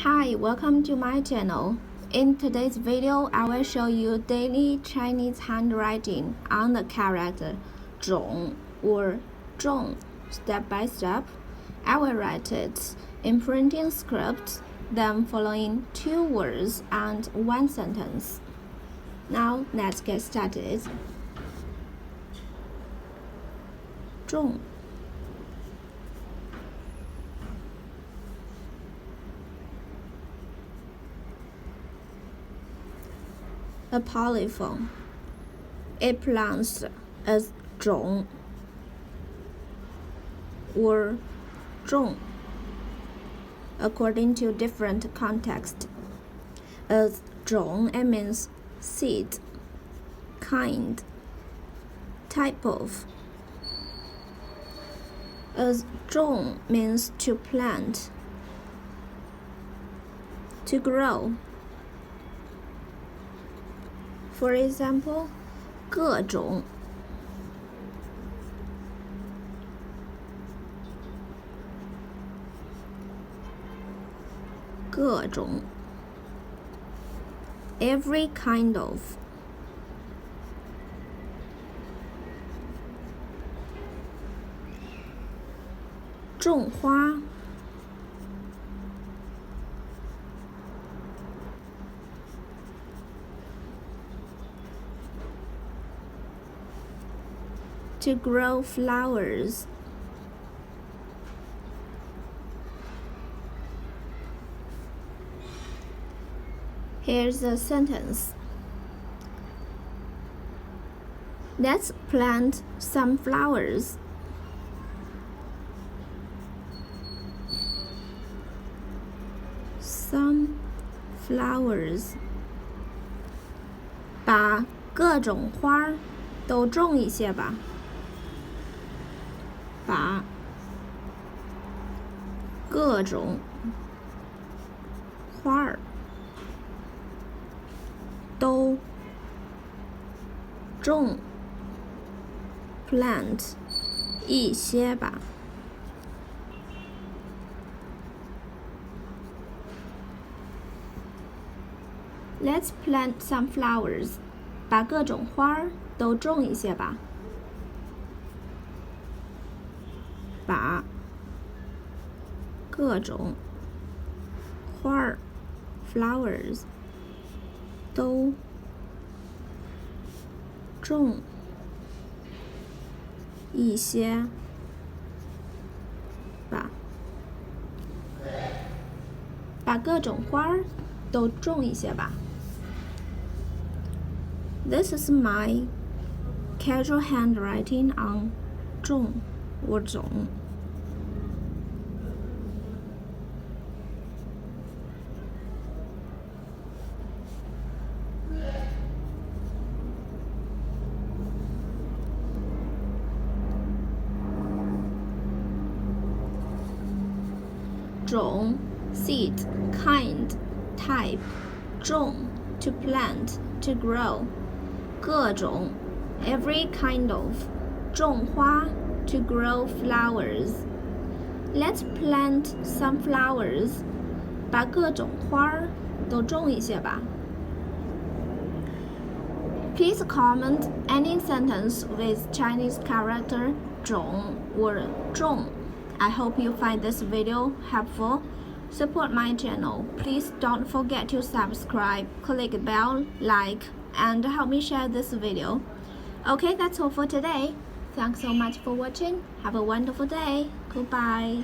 Hi, welcome to my channel. In today's video, I will show you daily Chinese handwriting on the character 种 or 种 step by step. I will write it in printing script, then following 2 words and 1 sentence. Now let's get started. 种 A polyphone. It pronounced as 种 or 种 according to different context. As 种, it means seed, kind, type of. As 种 means to plant, to grow. For example, 各种 各种 every kind of. 种花 to grow flowers. Here's a sentence. Let's plant some flowers. Some flowers. 把各种花都种一些吧。把各种花儿都种 plant 一些吧。Let's plant some flowers. 把各种花儿都种一些吧。把各种花儿 flowers 都种一些吧。把各种花儿都种一些吧。This is my casual handwriting on 种 or 种。种 seed, kind, type. 种 to plant, to grow. 各种 every kind of. 种花 to grow flowers. Let's plant some flowers. 把各种花儿都种一些吧。Please comment any sentence with Chinese character 种 or 种. I hope you find this video helpful. Support my channel. Please don't forget to subscribe, click the bell, like, and help me share this video. Okay, that's all for today. Thanks so much for watching. Have a wonderful day. Goodbye.